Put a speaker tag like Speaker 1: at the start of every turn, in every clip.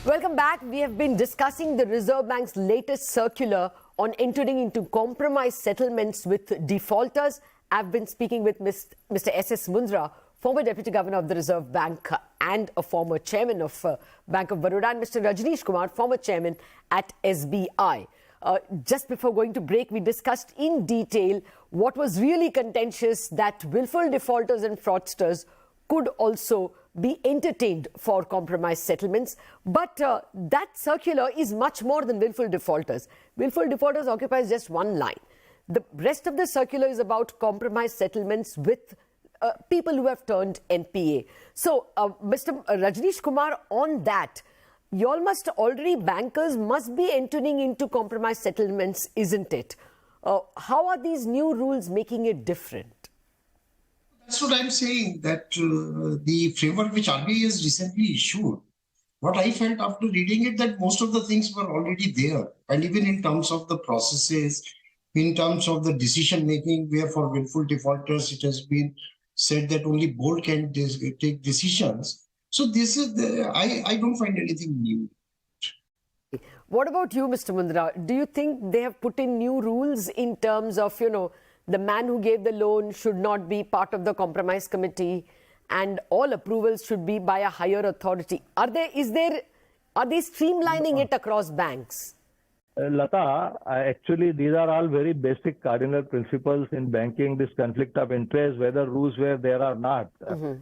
Speaker 1: Welcome back. We have been discussing the Reserve Bank's latest circular on entering into compromise settlements with defaulters. I've been speaking with Mr. S.S. Mundra, former Deputy Governor of the Reserve Bank and a former Chairman of Bank of Baroda, and Mr. Rajnish Kumar, former Chairman at SBI. Just before going to break, we discussed in detail what was really contentious, that willful defaulters and fraudsters could also be entertained for compromise settlements. But that circular is much more than willful defaulters. Willful defaulters occupies just one line. The rest of the circular is about compromise settlements with people who have turned NPA. So, Mr. Rajnish Kumar, on that, bankers must be entering into compromise settlements, isn't it? How are these new rules making it different?
Speaker 2: That's what I'm saying, that the framework which RBI has recently issued, what I felt after reading it, that most of the things were already there. And even in terms of the processes, in terms of the decision making, where for willful defaulters, it has been said that only board can take decisions. So this is, I don't find anything new.
Speaker 1: What about you, Mr. Mundra? Do you think they have put in new rules in terms of, the man who gave the loan should not be part of the compromise committee and all approvals should be by a higher authority? Are they streamlining it across banks?
Speaker 3: Lata, actually these are all very basic cardinal principles in banking, this conflict of interest, whether rules were there or not.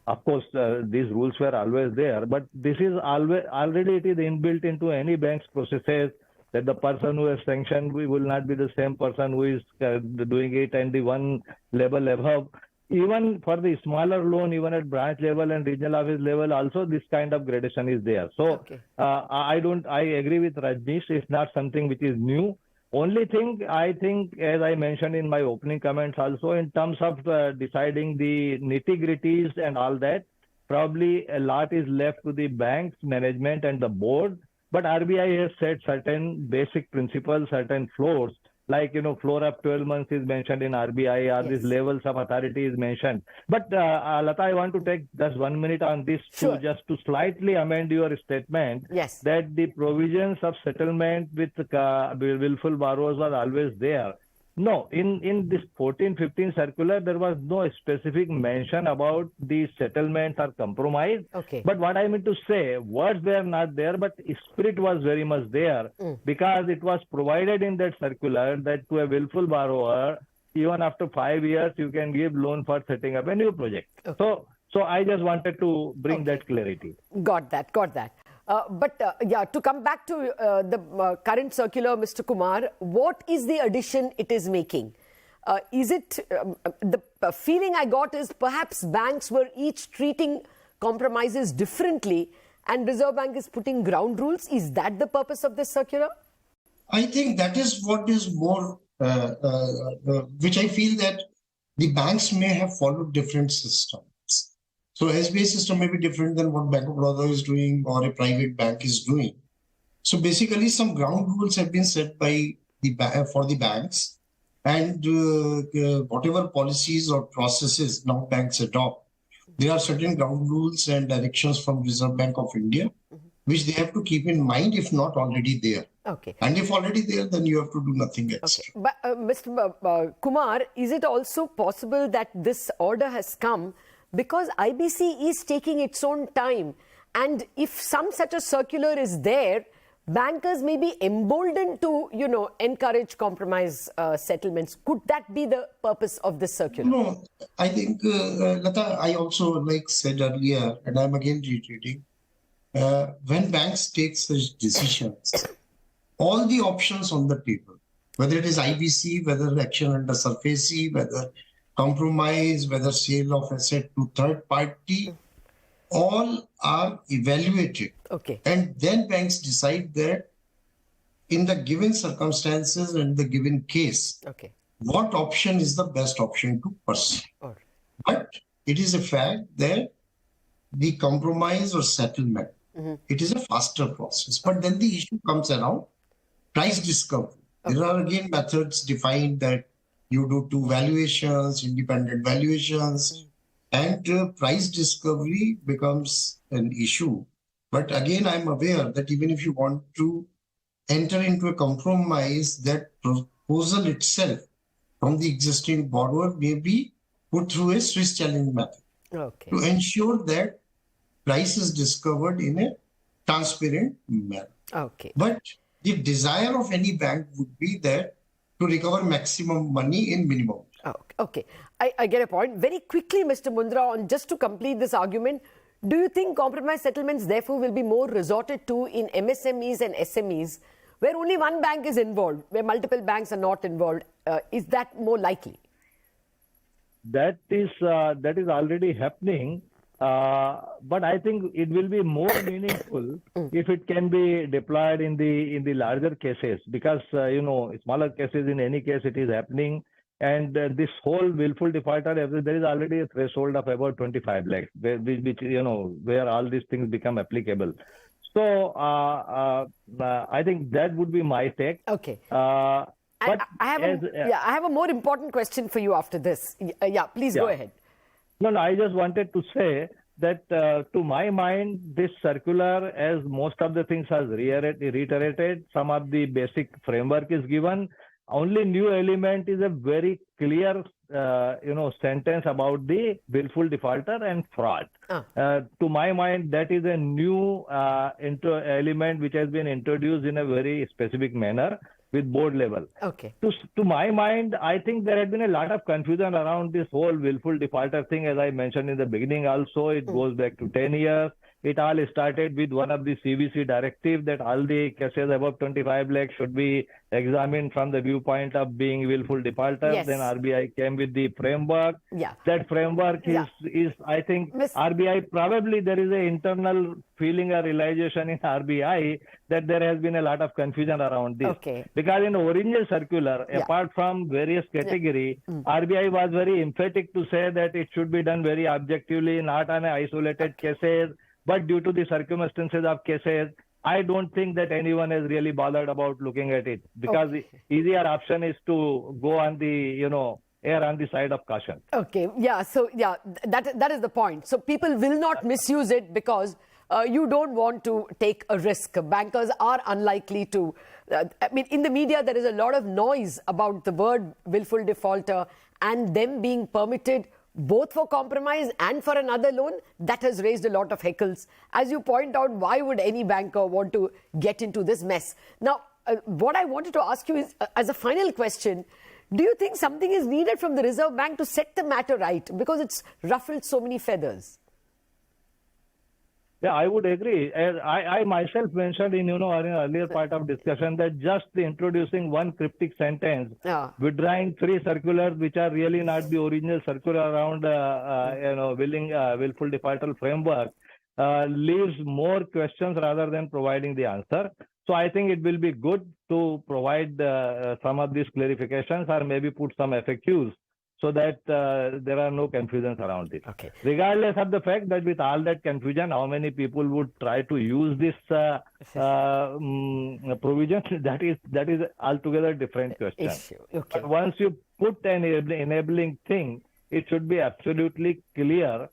Speaker 3: Of course, these rules were always there, but this is already it is inbuilt into any bank's processes, that the person who has sanctioned will not be the same person who is doing it and the one level above. Even for the smaller loan, even at branch level and regional office level, also this kind of gradation is there. So I agree with Rajnish. It's not something which is new. Only thing I think, as I mentioned in my opening comments also, in terms of deciding the nitty-gritties and all that, probably a lot is left to the bank's management and the board. But RBI has set certain basic principles, certain floors, like, floor of 12 months is mentioned in RBI, or these levels of authority is mentioned. But Lata, I want to take just 1 minute on this just to slightly amend your statement that the provisions of settlement with willful borrowers were always there. No, in this 14-15 circular, there was no specific mention about the settlements or compromise. But what I mean to say, words were not there, but spirit was very much there, because it was provided in that circular that to a willful borrower, even after 5 years, you can give loan for setting up a new project. So I just wanted to bring that clarity.
Speaker 1: Got that. To come back to the current circular, Mr. Kumar, what is the addition it is making? Is it the feeling I got is perhaps banks were each treating compromises differently and Reserve Bank is putting ground rules? Is that the purpose of this circular?
Speaker 2: I think that is what is more, which I feel that the banks may have followed different systems. So SBI system may be different than what Bank of Baroda is doing or a private bank is doing. So basically some ground rules have been set by for the banks, and whatever policies or processes now banks adopt, there are certain ground rules and directions from Reserve Bank of India, which they have to keep in mind if not already there. And if already there, then you have to do nothing else.
Speaker 1: But Mr. Kumar, is it also possible that this order has come because IBC is taking its own time, and if some such a circular is there, bankers may be emboldened to, encourage compromise settlements? Could that be the purpose of this circular?
Speaker 2: No, I think, Lata, I also said earlier, and I'm again reiterating, when banks take such decisions, all the options on the table, whether it is IBC, whether action under SARFAESI, whether compromise, whether sale of asset to third party, all are evaluated. And then banks decide that in the given circumstances and the given case, what option is the best option to pursue. But it is a fact that the compromise or settlement, it is a faster process. But then the issue comes around price discovery. There are again methods defined that you do two valuations, independent valuations, and price discovery becomes an issue But again, I'm aware that even if you want to enter into a compromise, that proposal itself from the existing borrower may be put through a Swiss challenge method
Speaker 1: Okay.
Speaker 2: to ensure that price is discovered in a transparent manner.
Speaker 1: Okay.
Speaker 2: But the desire of any bank would be that to recover maximum money in minimum.
Speaker 1: Okay. I get a point. Very quickly, Mr. Mundra, on just to complete this argument, do you think compromise settlements therefore will be more resorted to in MSMEs and SMEs where only one bank is involved, where multiple banks are not involved? Is that more likely?
Speaker 3: That is already happening. But I think it will be more meaningful if it can be deployed in the larger cases, because smaller cases, in any case it is happening, and this whole willful defaulter, there is already a threshold of about 25 lakhs, where all these things become applicable. So I think that would be my take.
Speaker 1: Okay.
Speaker 3: But
Speaker 1: I have a more important question for you after this. Please go ahead.
Speaker 3: No, I just wanted to say that to my mind, this circular, as most of the things has reiterated, some of the basic framework is given. Only new element is a very clear, sentence about the willful defaulter and fraud. To my mind, that is a new element which has been introduced in a very specific manner with board level.
Speaker 1: Okay.
Speaker 3: To my mind, I think there has been a lot of confusion around this whole willful defaulter thing. As I mentioned in the beginning also, it goes back to 10 years. It all started with one of the CBC directive that all the cases above 25 lakhs should be examined from the viewpoint of being willful defaulters.
Speaker 1: Yes.
Speaker 3: Then RBI came with the framework.
Speaker 1: Yeah.
Speaker 3: That framework is I think, RBI, probably there is an internal feeling or realization in RBI that there has been a lot of confusion around this.
Speaker 1: Okay.
Speaker 3: Because in the original circular, apart from various category, RBI was very emphatic to say that it should be done very objectively, not on isolated cases. But due to the circumstances of cases, I don't think that anyone has really bothered about looking at it, because the easier option is to go on the, err on the side of caution.
Speaker 1: Okay. Yeah. So, that is the point. So people will not misuse it because you don't want to take a risk. Bankers are unlikely to. In the media, there is a lot of noise about the word willful defaulter and them being permitted both for compromise and for another loan. That has raised a lot of heckles. As you point out, why would any banker want to get into this mess? Now, what I wanted to ask you is, as a final question, do you think something is needed from the Reserve Bank to set the matter right? Because it's ruffled so many feathers.
Speaker 3: Yeah, I would agree. As I myself mentioned in an earlier part of discussion that just introducing one cryptic sentence, withdrawing 3 circulars which are really not the original circular around willful defaulter framework, leaves more questions rather than providing the answer. So I think it will be good to provide some of these clarifications, or maybe put some FAQs, so that there are no confusions around it.
Speaker 1: Okay.
Speaker 3: Regardless of the fact that with all that confusion, how many people would try to use this provision, that is altogether different question.
Speaker 1: Okay.
Speaker 3: But once you put an enabling thing, it should be absolutely clear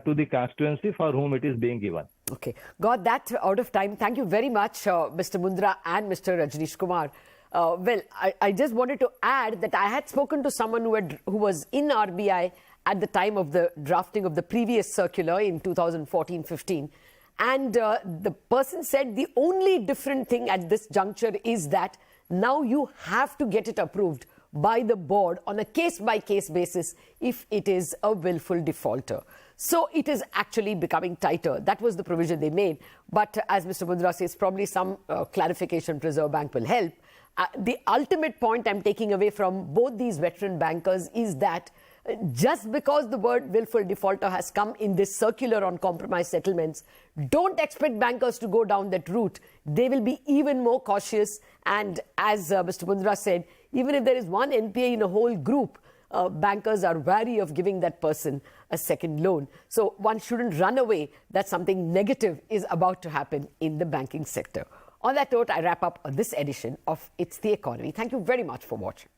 Speaker 3: to the constituency for whom it is being given.
Speaker 1: Okay. Got that out of time. Thank you very much, Mr. Mundra and Mr. Rajnish Kumar. I just wanted to add that I had spoken to someone who was in RBI at the time of the drafting of the previous circular in 2014-15. And the person said the only different thing at this juncture is that now you have to get it approved by the board on a case-by-case basis if it is a willful defaulter. So it is actually becoming tighter. That was the provision they made. But as Mr. Mundra says, probably some clarification Reserve Bank will help. The ultimate point I'm taking away from both these veteran bankers is that just because the word willful defaulter has come in this circular on compromise settlements, don't expect bankers to go down that route. They will be even more cautious. And as Mr. Mundra said, even if there is one NPA in a whole group, bankers are wary of giving that person a second loan. So one shouldn't run away that something negative is about to happen in the banking sector. On that note, I wrap up this edition of It's the Economy. Thank you very much for watching.